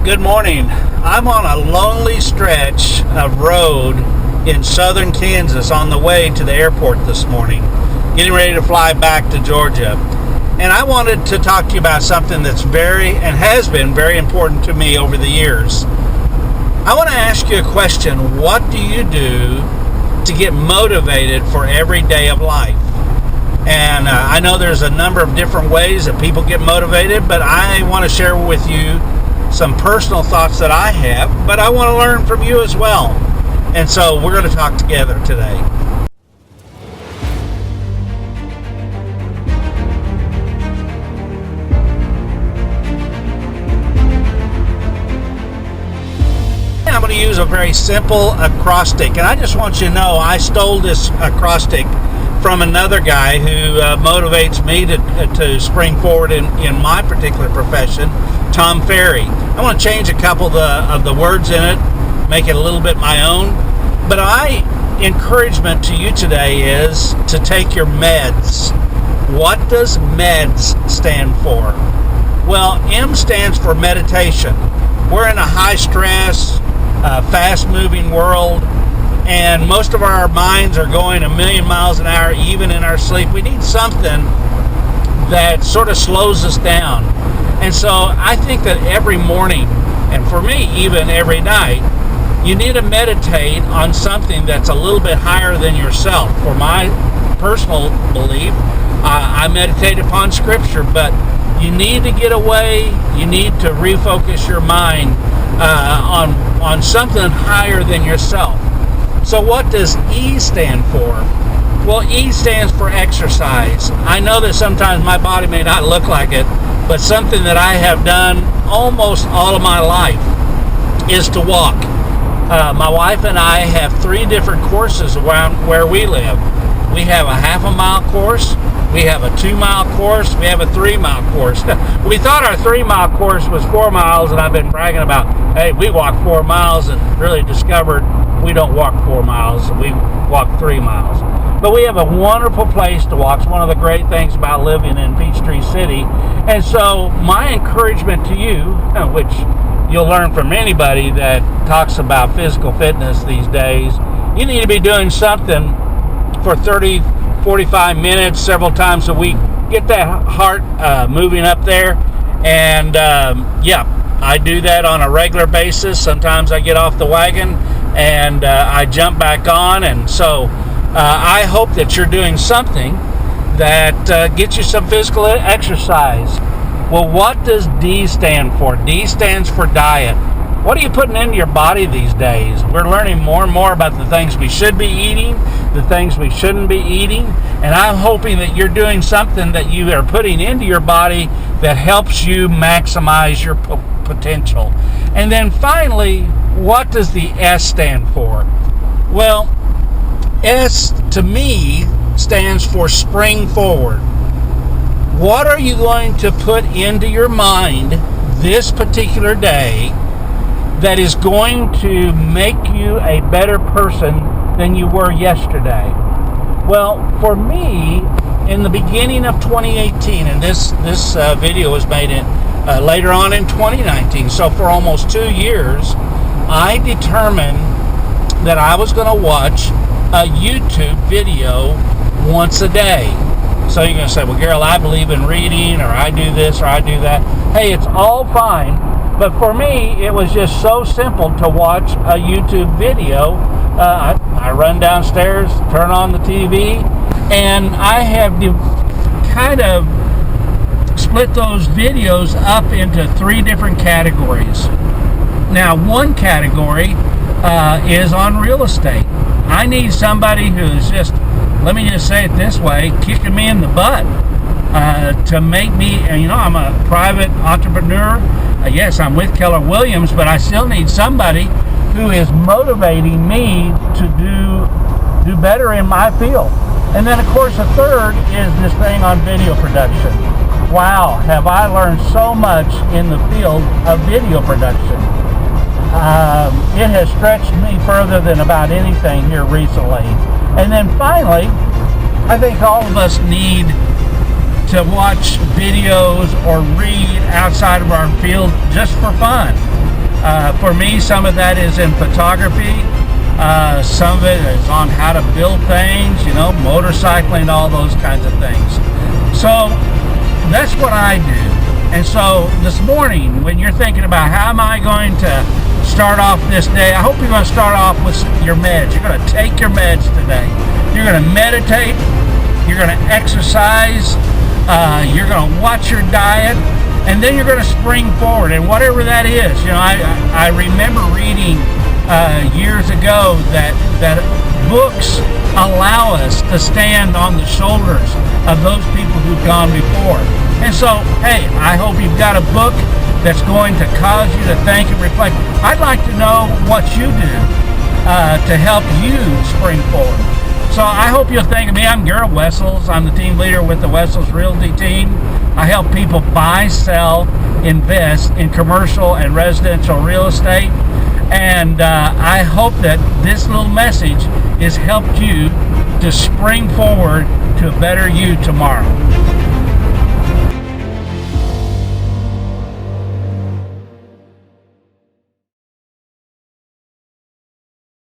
Good morning. I'm on a lonely stretch of road in southern Kansas on the way to the airport this morning, getting ready to fly back to Georgia. And I wanted to talk to you about something that's and has been very important to me over the years. I want to ask you a question. What do you do to get motivated for every day of life? And I know there's a number of different ways that people get motivated, but I want to share with you some personal thoughts that I have, but I want to learn from you as well. And so we're going to talk together today. I'm going to use a very simple acrostic, and I just want you to know I stole this acrostic from another guy who motivates me to spring forward in my particular profession, Tom Ferry. I want to change a couple of the words in it, make it a little bit my own. But my encouragement to you today is to take your meds. What does meds stand for? Well, M stands for meditation. We're in a high stress, fast moving world, and most of our minds are going a million miles an hour even in our sleep. We need something that sort of slows us down. And so I think that every morning, and for me even every night, you need to meditate on something that's a little bit higher than yourself. For my personal belief, I meditate upon Scripture, but you need to get away, you need to refocus your mind on something higher than yourself. So what does E stand for? Well, E stands for exercise. I know that sometimes my body may not look like it, but something that I have done almost all of my life is to walk. My wife and I have 3 different courses around where we live. We have a half-a-mile course, we have a 2-mile course, we have a 3-mile course. We thought our 3-mile course was 4 miles, and I've been bragging about, hey, we walked 4 miles, and really discovered we don't walk 4 miles, we walk 3 miles. But we have a wonderful place to walk. It's one of the great things about living in Peachtree City. And so my encouragement to you, which you'll learn from anybody that talks about physical fitness these days, you need to be doing something for 30, 45 minutes, several times a week. Get that heart moving up there. And I do that on a regular basis. Sometimes I get off the wagon and I jump back on. And so I hope that you're doing something that gets you some physical exercise. Well, what does D stand for? D stands for diet. What are you putting into your body these days? We're learning more and more about the things we should be eating, the things we shouldn't be eating, and I'm hoping that you're doing something that you are putting into your body that helps you maximize your potential. And then finally, what does the S stand for? Well, S to me stands for spring forward. What are you going to put into your mind this particular day that is going to make you a better person than you were yesterday? Well, for me, in the beginning of 2018, and this video was made later on in 2019, so for almost 2 years, I determined that I was going to watch a YouTube video once a day. So you're going to say, well, Gerald, I believe in reading, or I do this, or I do that. Hey, it's all fine. But for me, it was just so simple to watch a YouTube video. I run downstairs, turn on the TV, and I have kind of split those videos up into 3 different categories. Now, one category is on real estate. I need somebody who's just, let me just say it this way, kicking me in the butt to make me, I'm a private entrepreneur. Yes, I'm with Keller Williams, but I still need somebody who is motivating me to do better in my field. And then, of course, the third is this thing on video production. Wow, have I learned so much in the field of video production. It has stretched me further than about anything here recently. And then finally, I think all of us need to watch videos or read outside of our field just for fun. For me, some of that is in photography. Some of it is on how to build things, motorcycling, all those kinds of things. So that's what I do. And so this morning, when you're thinking about how am I going to start off this day, I hope you're going to start off with your meds. You're going to take your meds today. You're going to meditate. You're going to exercise. You're going to watch your diet. And then you're going to spring forward. And whatever that is, I remember reading years ago that books allow us to stand on the shoulders of those people who've gone before. And so, hey, I hope you've got a book that's going to cause you to think and reflect. I'd like to know what you do to help you spring forward. So I hope you'll think of me. I'm Gerald Wessels. I'm the team leader with the Wessels Realty Team. I help people buy, sell, invest in commercial and residential real estate. And I hope that this little message has helped you to spring forward to a better you tomorrow.